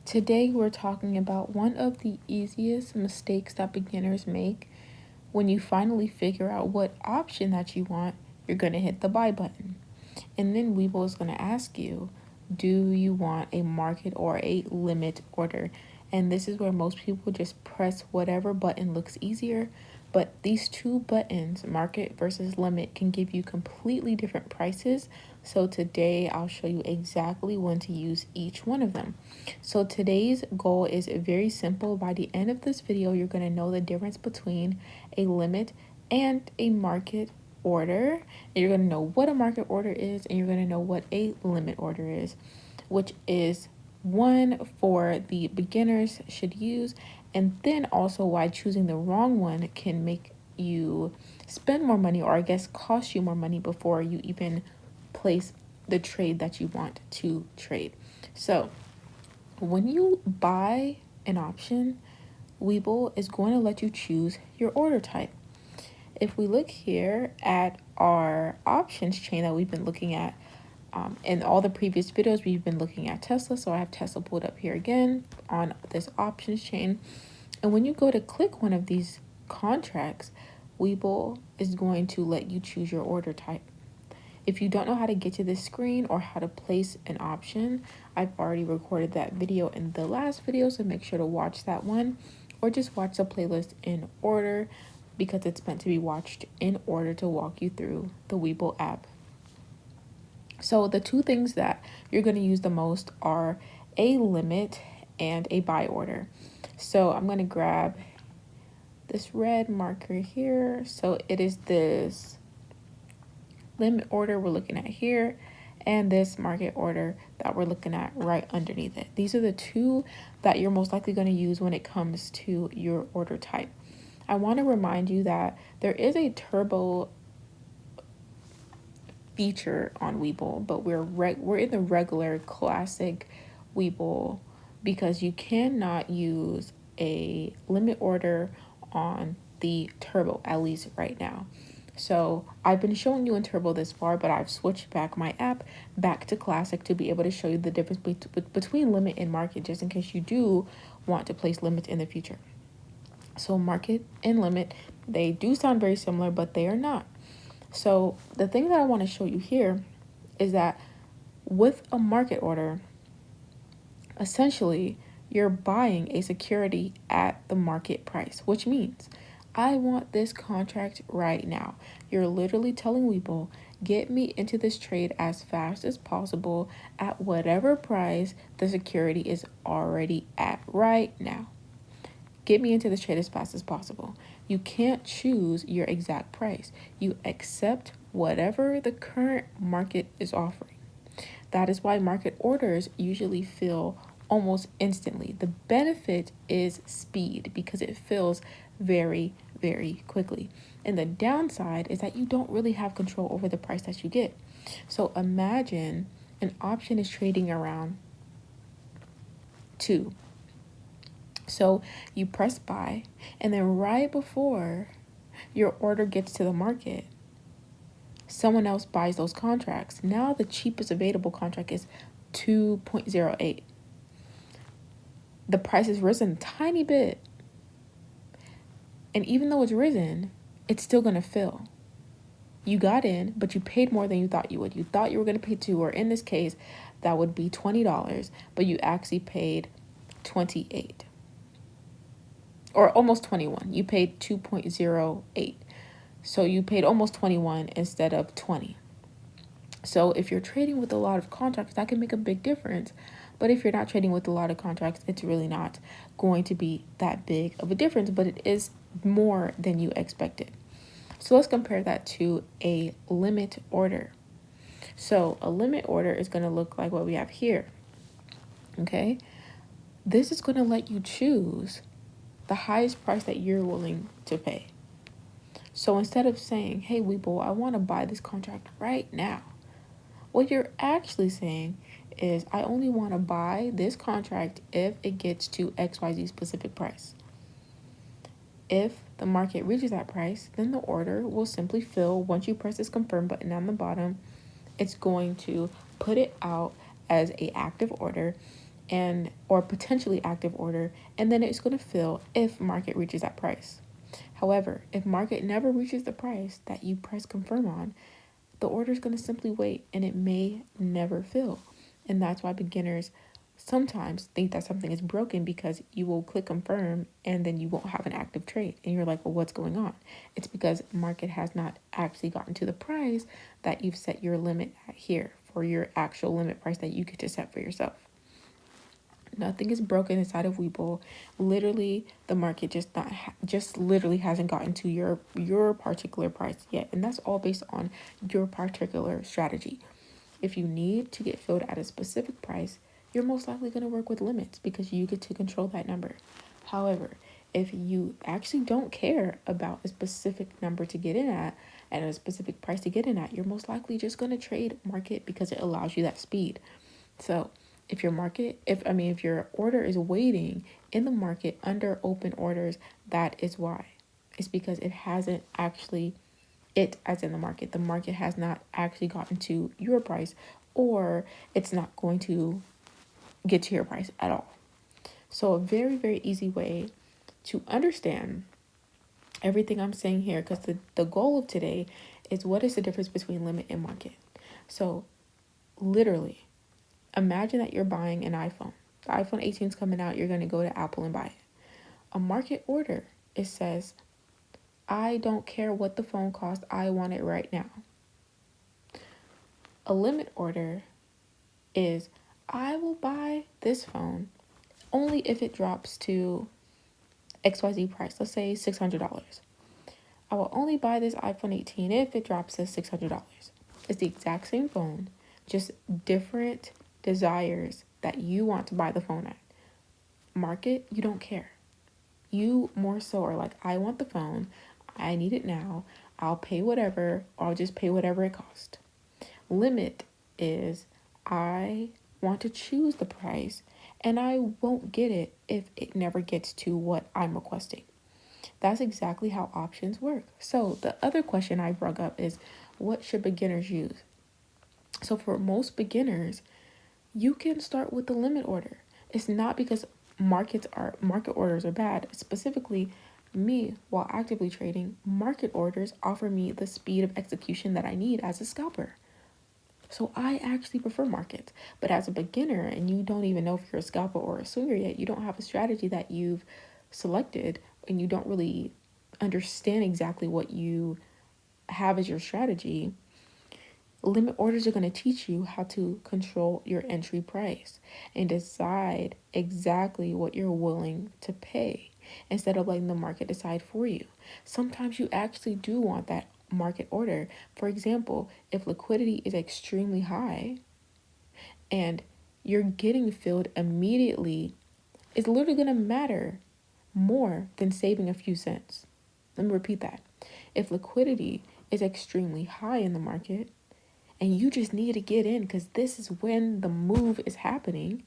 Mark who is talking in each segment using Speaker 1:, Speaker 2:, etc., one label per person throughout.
Speaker 1: Today we're talking about one of the easiest mistakes that beginners make. When you finally figure out what option that you want, you're going to hit the buy button. And then Webull is going to ask you, do you want a market or a limit order? And this is where most people just press whatever button looks easier. But these two buttons, market versus limit, can give you completely different prices. So today I'll show you exactly when to use each one of them. So today's goal is very simple. By the end of this video, you're going to know the difference between a limit and a market order. And you're going to know what a market order is, and you're going to know what a limit order is, which is one for the beginners should use, and then also why choosing the wrong one can make you spend more money, or I guess cost you more money before you even place the trade that you want to trade. So when you buy an option, Webull is going to let you choose your order type. If we look here at our options chain that we've been looking at, in all the previous videos, we've been looking at Tesla. So I have Tesla pulled up here again on this options chain. And when you go to click one of these contracts, Webull is going to let you choose your order type. If you don't know how to get to this screen or how to place an option, I've already recorded that video in the last video, so make sure to watch that one, or just watch the playlist in order, because it's meant to be watched in order to walk you through the Webull app. So the two things that you're going to use the most are a limit and a buy order. So I'm going to grab this red marker here. So it is this limit order we're looking at here, and this market order that we're looking at right underneath it. These are the two that you're most likely going to use when it comes to your order type. I want to remind you that there is a turbo feature on Webull, but we're in the regular classic Webull because you cannot use a limit order on the turbo, at least right now. So I've been showing you in turbo this far, but I've switched back my app back to classic to be able to show you the difference between limit and market, just in case you do want to place limits in the future. So market and limit, they do sound very similar, but they are not. So the thing that I want to show you here is that with a market order, essentially you're buying a security at the market price, which means I want this contract right now. You're literally telling Webull, get me into this trade as fast as possible at whatever price the security is already at right now. Get me into this trade as fast as possible. You can't choose your exact price. You accept whatever the current market is offering. That is why market orders usually fill almost instantly. The benefit is speed because it fills very, very quickly. And the downside is that you don't really have control over the price that you get. So imagine an option is trading around 2. So you press buy, and then right before your order gets to the market, someone else buys those contracts. Now the cheapest available contract is 2.08. The price has risen a tiny bit. And even though it's risen, it's still going to fill. You got in, but you paid more than you thought you would. You thought you were going to pay 2, or in this case, that would be $20, but you actually paid 28. Or almost 21. You paid 2.08. So you paid almost 21 instead of 20. So if you're trading with a lot of contracts, that can make a big difference. But if you're not trading with a lot of contracts, it's really not going to be that big of a difference, but it is more than you expected. So let's compare that to a limit order. So a limit order is going to look like what we have here. Okay? This is going to let you choose the highest price that you're willing to pay. So instead of saying, hey, Webull, I want to buy this contract right now, what you're actually saying is, I only want to buy this contract if it gets to XYZ specific price. If the market reaches that price, then the order will simply fill. Once you press this confirm button on the bottom, it's going to put it out as an active order. and or potentially active order, and then it's going to fill if market reaches that price. However, if market never reaches the price that you press confirm on, the order is going to simply wait and it may never fill. And that's why beginners sometimes think that something is broken, because you will click confirm and then you won't have an active trade. And you're like, well, what's going on? It's because market has not actually gotten to the price that you've set your limit at here for your actual limit price that you get to set for yourself. Nothing is broken inside of Webull. Literally, the market just literally hasn't gotten to your particular price yet, and that's all based on your particular strategy. If you need to get filled at a specific price, you're most likely going to work with limits because you get to control that number. However, if you actually don't care about a specific number to get in at and a specific price to get in at, you're most likely just going to trade market because it allows you that speed. So if your order is waiting in the market under open orders, that is why. It's because it hasn't actually, as in the market has not actually gotten to your price, or it's not going to get to your price at all. So a very, very easy way to understand everything I'm saying here, because the goal of today is, what is the difference between limit and market? So literally, imagine that you're buying an iPhone. The iPhone 18 is coming out. You're going to go to Apple and buy it. A market order, it says, I don't care what the phone costs. I want it right now. A limit order is, I will buy this phone only if it drops to XYZ price. Let's say $600. I will only buy this iPhone 18 if it drops to $600. It's the exact same phone, just different desires that you want to buy the phone at. Market, you don't care. You more so are like, I want the phone, I need it now, I'll pay whatever, or I'll just pay whatever it costs. Limit is, I want to choose the price and I won't get it if it never gets to what I'm requesting. That's exactly how options work. So the other question I brought up is, what should beginners use? So for most beginners, you can start with the limit order. It's not because market orders are bad. Specifically, me, while actively trading, market orders offer me the speed of execution that I need as a scalper. So I actually prefer markets. But as a beginner, and you don't even know if you're a scalper or a swinger yet, you don't have a strategy that you've selected, and you don't really understand exactly what you have as your strategy, limit orders are going to teach you how to control your entry price and decide exactly what you're willing to pay instead of letting the market decide for you. Sometimes you actually do want that market order. For example, if liquidity is extremely high and you're getting filled immediately, it's literally going to matter more than saving a few cents. Let me repeat that. If liquidity is extremely high in the market and you just need to get in because this is when the move is happening,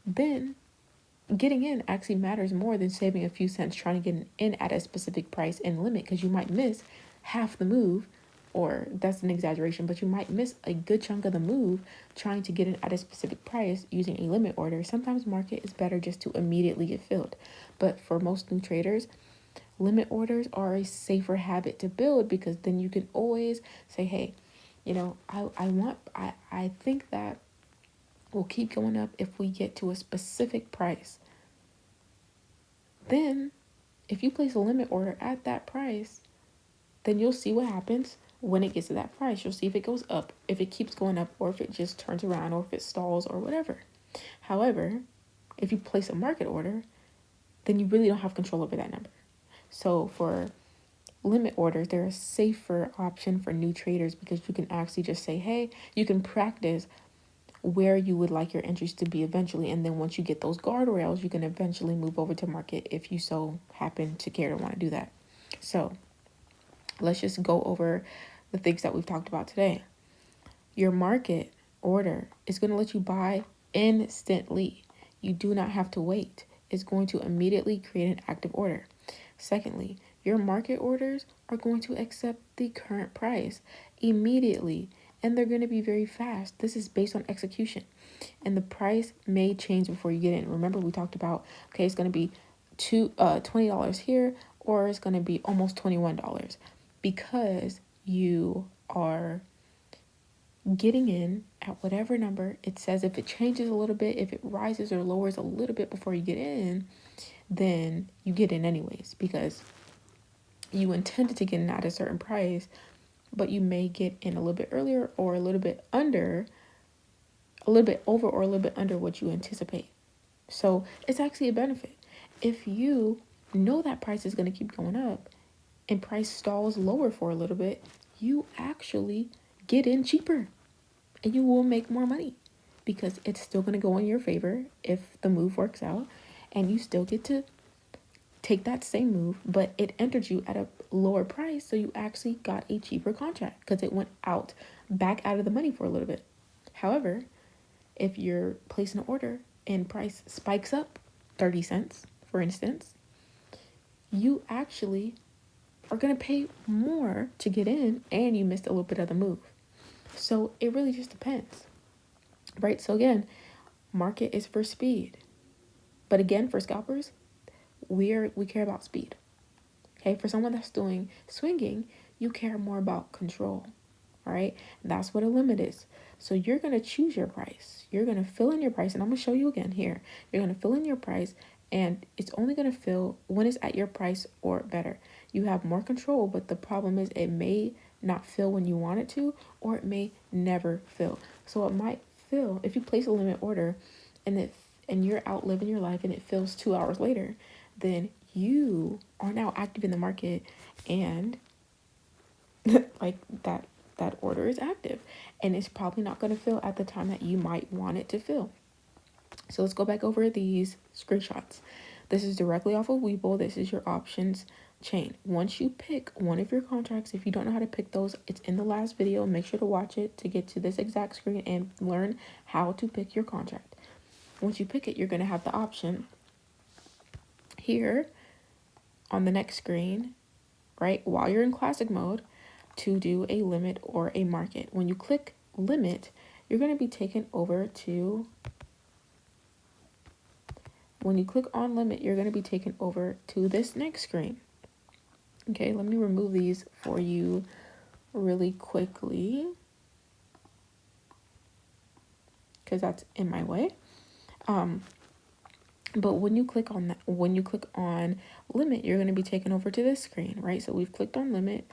Speaker 1: then getting in actually matters more than saving a few cents trying to get in at a specific price and limit, because you might miss half the move, or that's an exaggeration, but you might miss a good chunk of the move trying to get in at a specific price using a limit order. Sometimes market is better just to immediately get filled. But for most new traders, limit orders are a safer habit to build, because then you can always say, hey, I think that will keep going up if we get to a specific price. Then if you place a limit order at that price, then you'll see what happens when it gets to that price. You'll see if it goes up, if it keeps going up, or if it just turns around, or if it stalls or whatever. However, if you place a market order, then you really don't have control over that number. So for limit orders, they're a safer option for new traders, because you can actually just say, hey, you can practice where you would like your entries to be eventually. And then once you get those guardrails, you can eventually move over to market if you so happen to care to want to do that. So let's just go over the things that we've talked about today. Your market order is going to let you buy instantly. You do not have to wait. It's going to immediately create an active order. Secondly, your market orders are going to accept the current price immediately, and they're going to be very fast. This is based on execution. and the price may change before you get in. Remember, we talked about, okay, it's going to be $20 here, or it's going to be almost $21 because you are getting in at whatever number it says. If it changes a little bit, if it rises or lowers a little bit before you get in, then you get in anyways, because you intended to get in at a certain price, but you may get in a little bit earlier or a little bit under, a little bit over or a little bit under what you anticipate. So it's actually a benefit. If you know that price is going to keep going up and price stalls lower for a little bit, you actually get in cheaper and you will make more money because it's still going to go in your favor if the move works out, and you still get to take that same move, but it entered you at a lower price, so you actually got a cheaper contract because it went out back out of the money for a little bit. However, if you're placing an order and price spikes up 30 cents, for instance, you actually are going to pay more to get in, and you missed a little bit of the move. So it really just depends, right? So again, market is for speed. But again, for scalpers, we care about speed. Okay, for someone that's doing swinging, you care more about control. All right, that's what a limit is. So you're going to choose your price. You're going to fill in your price, and I'm going to show you again here. You're going to fill in your price, and it's only going to fill when it's at your price or better. You have more control, but the problem is it may not fill when you want it to, or it may never fill. So it might fill if you place a limit order and you're out living your life and it fills 2 hours later, then you are now active in the market, and like that order is active, and it's probably not going to fill at the time that you might want it to fill. So let's go back over these screenshots. This is directly off of Webull. This is your options chain. Once you pick one of your contracts, if you don't know how to pick those, it's in the last video. Make sure to watch it to get to this exact screen and learn how to pick your contract. Once you pick it, you're going to have the option here on the next screen, right, while you're in classic mode, to do a limit or a market. When you click limit, you're going to be taken over to, when you click on limit, you're going to be taken over to this next screen. Okay, let me remove these for you really quickly because that's in my way. But when you click on that, when you click on limit, you're going to be taken over to this screen, right? So we've clicked on limit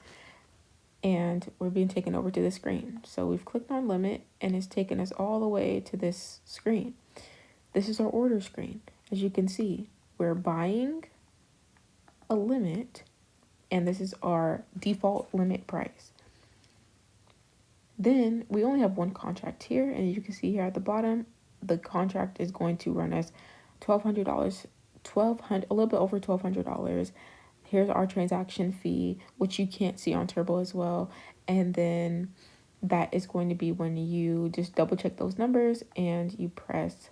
Speaker 1: and we're being taken over to this screen. So we've clicked on limit and it's taken us all the way to this screen. This is our order screen. As you can see, we're buying a limit and this is our default limit price. Then we only have one contract here, and you can see here at the bottom, the contract is going to run us $1,200, a little bit over $1,200. Here's our transaction fee, which you can't see on Turbo as well. And then that is going to be when you just double check those numbers and you press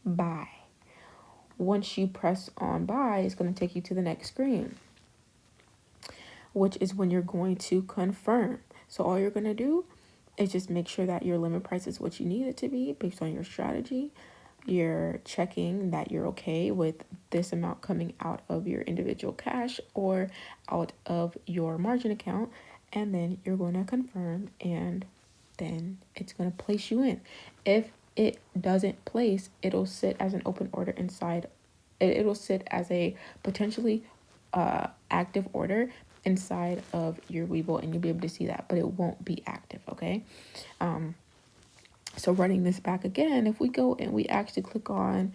Speaker 1: buy. Once you press on buy, it's going to take you to the next screen, which is when you're going to confirm. So all you're going to do is just make sure that your limit price is what you need it to be based on your strategy. You're checking that you're okay with this amount coming out of your individual cash or out of your margin account, and then you're going to confirm, and then it's going to place you in. If it doesn't place, it'll sit as an open order inside. It'll sit as a potentially active order inside of your Webull, and you'll be able to see that, but it won't be active, okay? So running this back again, if we go and we actually click on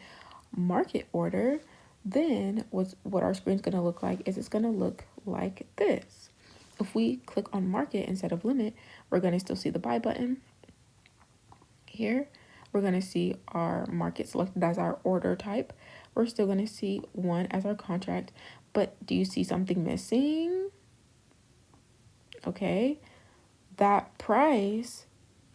Speaker 1: market order, then what our screen's going to look like is it's going to look like this. If we click on market instead of limit, we're going to still see the buy button here. We're going to see our market selected as our order type. We're still going to see one as our contract, but do you see something missing? Okay, that price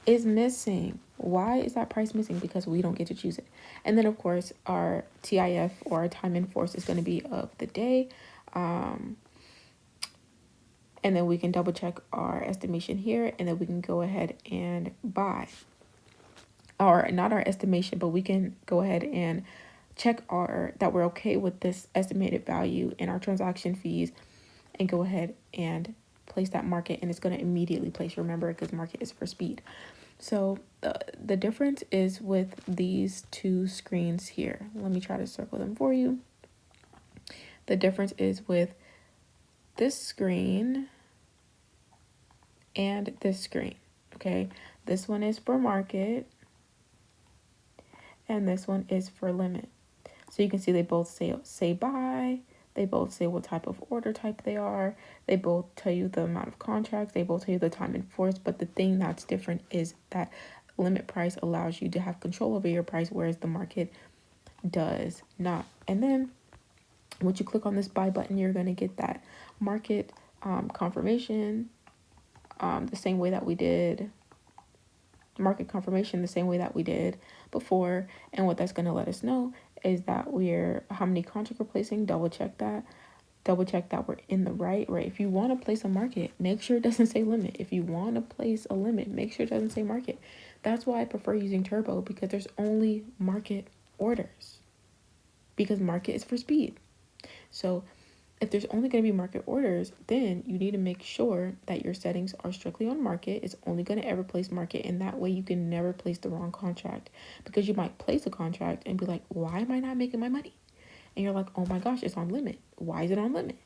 Speaker 1: is missing. Why is that price missing? Because we don't get to choose it. And then of course our TIF, or our time in force, is going to be of the day. And then we can double check our estimation here, and then we can go ahead and buy. or not our estimation, but we can go ahead and check our that we're okay with this estimated value in our transaction fees, and go ahead and place that market, and it's going to immediately place, remember, because market is for speed. So the difference is with these two screens here. Let me try to circle them for you. The difference is with this screen and this screen. Okay, this one is for market and this one is for limit. So you can see they both say buy. They both say what type of order type they are. They both tell you the amount of contracts. They both tell you the time in force. But the thing that's different is that limit price allows you to have control over your price, whereas the market does not. And then once you click on this buy button, you're going to get that market confirmation the same way that we did market confirmation the same way that we did before. And what that's going to let us know is that we're how many contracts we're placing. Double check that we're in the right. If you want to place a market, make sure it doesn't say limit. If you want to place a limit, make sure it doesn't say market. That's why I prefer using turbo, because there's only market orders, because market is for speed. So if there's only going to be market orders, then you need to make sure that your settings are strictly on market. It's only going to ever place market, and that way you can never place the wrong contract, because you might place a contract and be like, why am I not making my money? And you're like, oh my gosh, it's on limit. Why is it on limit?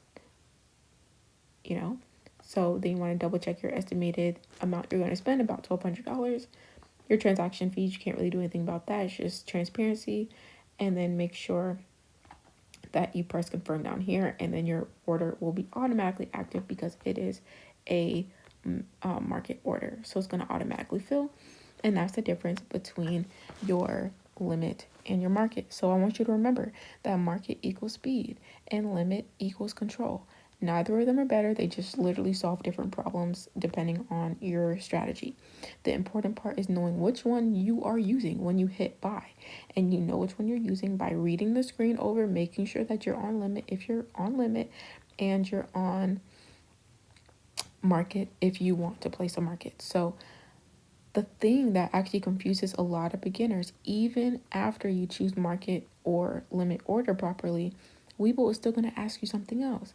Speaker 1: So then you want to double check your estimated amount you're going to spend, about $1,200. Your transaction fees, you can't really do anything about that. It's just transparency. And then make sure that you press confirm down here, and then your order will be automatically active because it is a market order. So it's going to automatically fill, and that's the difference between your limit and your market. So I want you to remember that market equals speed and limit equals control. Neither of them are better. They just literally solve different problems depending on your strategy. The important part is knowing which one you are using when you hit buy. And you know which one you're using by reading the screen over, making sure that you're on limit if you're on limit, and you're on market if you want to place a market. So the thing that actually confuses a lot of beginners, even after you choose market or limit order properly, Webull is still going to ask you something else.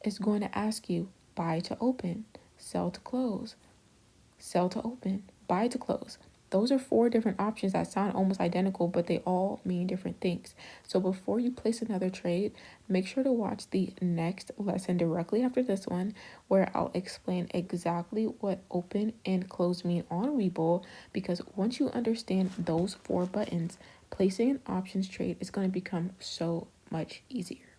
Speaker 1: It's going to ask you buy to open, sell to close, sell to open, buy to close. Those are 4 different options that sound almost identical, but they all mean different things. So before you place another trade, make sure to watch the next lesson directly after this one, where I'll explain exactly what open and close mean on Webull, because once you understand those 4 buttons, placing an options trade is going to become so much easier.